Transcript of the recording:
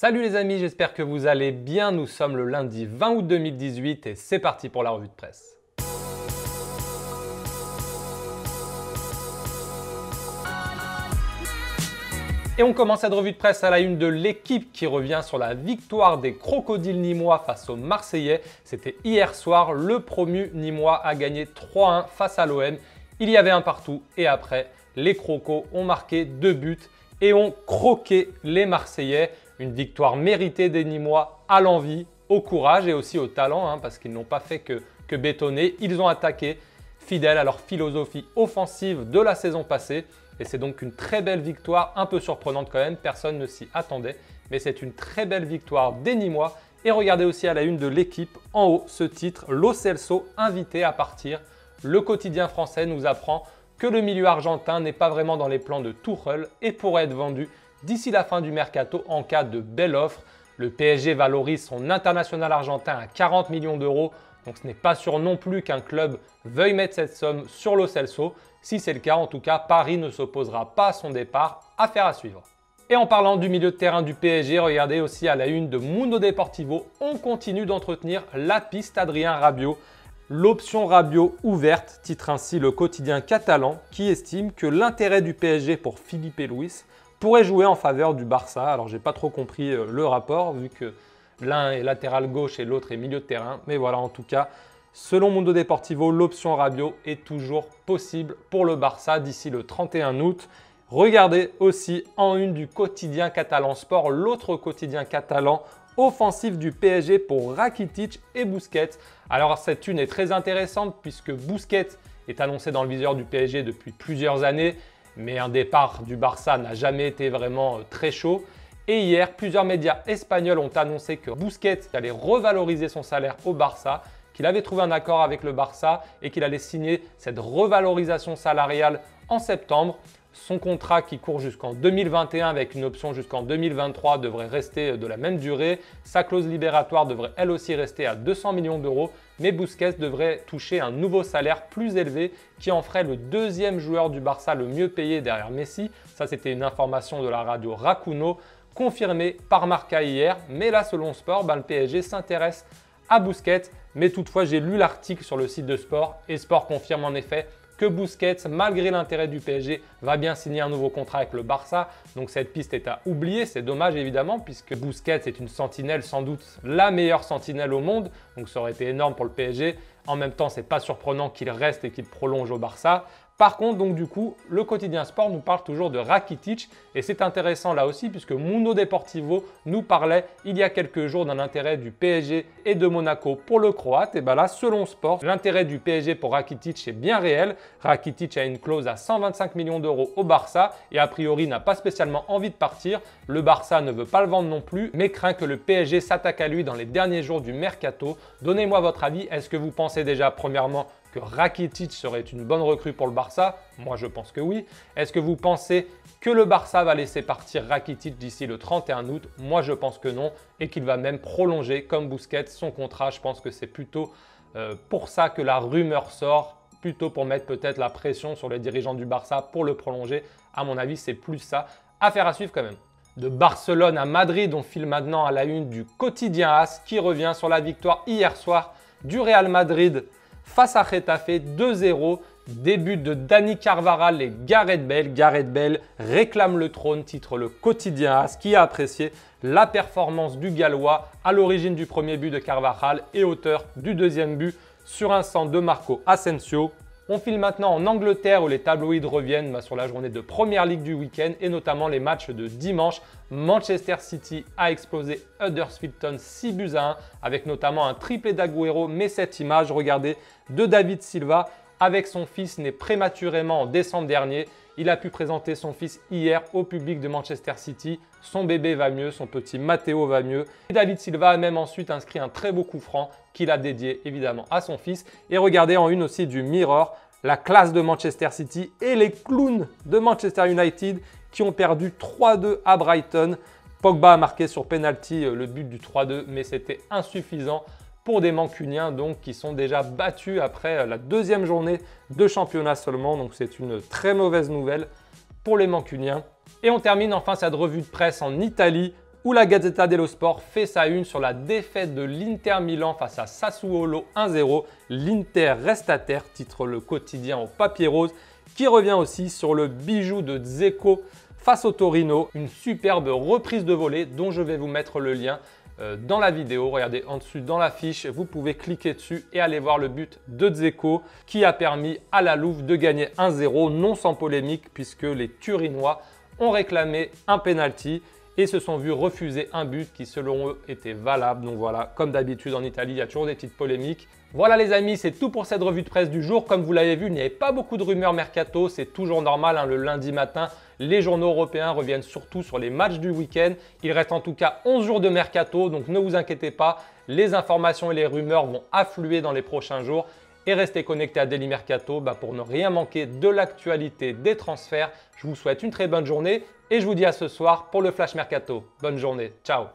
Salut les amis, j'espère que vous allez bien. Nous sommes le lundi 20 août 2018 et c'est parti pour la revue de presse. Et on commence cette revue de presse à la une de l'équipe qui revient sur la victoire des Crocodiles nîmois face aux Marseillais. C'était hier soir, le promu nîmois a gagné 3-1 face à l'OM. Il y avait un partout et après, les Crocos ont marqué 2 buts et ont croqué les Marseillais. Une victoire méritée des Nîmois à l'envie, au courage et aussi au talent parce qu'ils n'ont pas fait que bétonner. Ils ont attaqué fidèles à leur philosophie offensive de la saison passée. Et c'est donc une très belle victoire, un peu surprenante quand même, personne ne s'y attendait. Mais c'est une très belle victoire des Nîmois. Et regardez aussi à la une de l'équipe, en haut, ce titre, Lo Celso invité à partir. Le quotidien français nous apprend que le milieu argentin n'est pas vraiment dans les plans de Tuchel et pourrait être vendu d'ici la fin du mercato en cas de belle offre. Le PSG valorise son international argentin à 40 millions d'euros. Donc ce n'est pas sûr non plus qu'un club veuille mettre cette somme sur Lo Celso. Si c'est le cas, en tout cas, Paris ne s'opposera pas à son départ. Affaire à suivre. Et en parlant du milieu de terrain du PSG, regardez aussi à la une de Mundo Deportivo, on continue d'entretenir la piste Adrien Rabiot. L'option Rabiot ouverte, titre ainsi le quotidien catalan qui estime que l'intérêt du PSG pour Filipe Luis pourrait jouer en faveur du Barça. Alors, j'ai pas trop compris le rapport vu que l'un est latéral gauche et l'autre est milieu de terrain. Mais voilà, en tout cas, selon Mundo Deportivo, l'option Rabiot est toujours possible pour le Barça d'ici le 31 août. Regardez aussi en une du quotidien catalan Sport, l'autre quotidien catalan offensif du PSG pour Rakitic et Busquets. Alors, cette une est très intéressante puisque Busquets est annoncé dans le viseur du PSG depuis plusieurs années. Mais un départ du Barça n'a jamais été vraiment très chaud. Et hier, plusieurs médias espagnols ont annoncé que Busquets allait revaloriser son salaire au Barça, qu'il avait trouvé un accord avec le Barça et qu'il allait signer cette revalorisation salariale en septembre. Son contrat qui court jusqu'en 2021 avec une option jusqu'en 2023 devrait rester de la même durée. Sa clause libératoire devrait elle aussi rester à 200 millions d'euros. Mais Busquets devrait toucher un nouveau salaire plus élevé qui en ferait le deuxième joueur du Barça le mieux payé derrière Messi. Ça, c'était une information de la radio Racuno confirmée par Marca hier. Mais là, selon Sport, le PSG s'intéresse à Busquets. Mais toutefois, j'ai lu l'article sur le site de Sport et Sport confirme en effet que Busquets, malgré l'intérêt du PSG, va bien signer un nouveau contrat avec le Barça. Donc cette piste est à oublier, c'est dommage évidemment puisque Busquets est une sentinelle, sans doute la meilleure sentinelle au monde. Donc ça aurait été énorme pour le PSG. En même temps, ce n'est pas surprenant qu'il reste et qu'il prolonge au Barça. Par contre, donc du coup, le quotidien Sport nous parle toujours de Rakitic et c'est intéressant là aussi puisque Mundo Deportivo nous parlait il y a quelques jours d'un intérêt du PSG et de Monaco pour le Croate. Et bien là, selon Sport, l'intérêt du PSG pour Rakitic est bien réel. Rakitic a une clause à 125 millions d'euros au Barça et a priori n'a pas spécialement envie de partir. Le Barça ne veut pas le vendre non plus, mais craint que le PSG s'attaque à lui dans les derniers jours du mercato. Donnez-moi votre avis. Est-ce que vous pensez déjà, premièrement, que Rakitic serait une bonne recrue pour le Barça? Moi, je pense que oui. Est-ce que vous pensez que le Barça va laisser partir Rakitic d'ici le 31 août? Moi, je pense que non et qu'il va même prolonger comme Busquets son contrat. Je pense que c'est plutôt pour ça que la rumeur sort, plutôt pour mettre peut-être la pression sur les dirigeants du Barça pour le prolonger. À mon avis, c'est plus ça. Affaire à suivre quand même. De Barcelone à Madrid, on file maintenant à la une du quotidien AS qui revient sur la victoire hier soir du Real Madrid face à Getafe 2-0, début de Dani Carvajal et Gareth Bale. Gareth Bale réclame le trône, titre le quotidien AS qui a apprécié la performance du Gallois à l'origine du premier but de Carvajal et auteur du deuxième but sur un centre de Marco Asensio. On file maintenant en Angleterre où les tabloïds reviennent sur la journée de Première Ligue du week-end et notamment les matchs de dimanche. Manchester City a explosé Huddersfield Town 6-1 avec notamment un triplé d'Agüero. Mais cette image, regardez, de David Silva avec son fils né prématurément en décembre dernier. Il a pu présenter son fils hier au public de Manchester City. Son bébé va mieux, son petit Matteo va mieux. Et David Silva a même ensuite inscrit un très beau coup franc qu'il a dédié évidemment à son fils. Et regardez en une aussi du Mirror, la classe de Manchester City et les clowns de Manchester United qui ont perdu 3-2 à Brighton. Pogba a marqué sur penalty le but du 3-2, mais c'était insuffisant pour des Mancuniens donc, qui sont déjà battus après la deuxième journée de championnat seulement. Donc c'est une très mauvaise nouvelle pour les Mancuniens. Et on termine enfin cette revue de presse en Italie où la Gazzetta dello Sport fait sa une sur la défaite de l'Inter Milan face à Sassuolo 1-0. L'Inter reste à terre, titre le quotidien au papier rose, qui revient aussi sur le bijou de Dzeko face au Torino, une superbe reprise de volée dont je vais vous mettre le lien dans la vidéo. Regardez en dessus dans la fiche, vous pouvez cliquer dessus et aller voir le but de Dzeko qui a permis à la Louve de gagner 1-0, non sans polémique puisque les Turinois ont réclamé un penalty et se sont vus refuser un but qui selon eux était valable. Donc voilà, comme d'habitude en Italie, il y a toujours des petites polémiques. Voilà les amis, c'est tout pour cette revue de presse du jour. Comme vous l'avez vu, il n'y avait pas beaucoup de rumeurs mercato, c'est toujours normal, hein, le lundi matin. Les journaux européens reviennent surtout sur les matchs du week-end. Il reste en tout cas 11 jours de mercato, donc ne vous inquiétez pas, les informations et les rumeurs vont affluer dans les prochains jours. Et restez connectés à Daily Mercato pour ne rien manquer de l'actualité des transferts. Je vous souhaite une très bonne journée et je vous dis à ce soir pour le Flash Mercato. Bonne journée, ciao!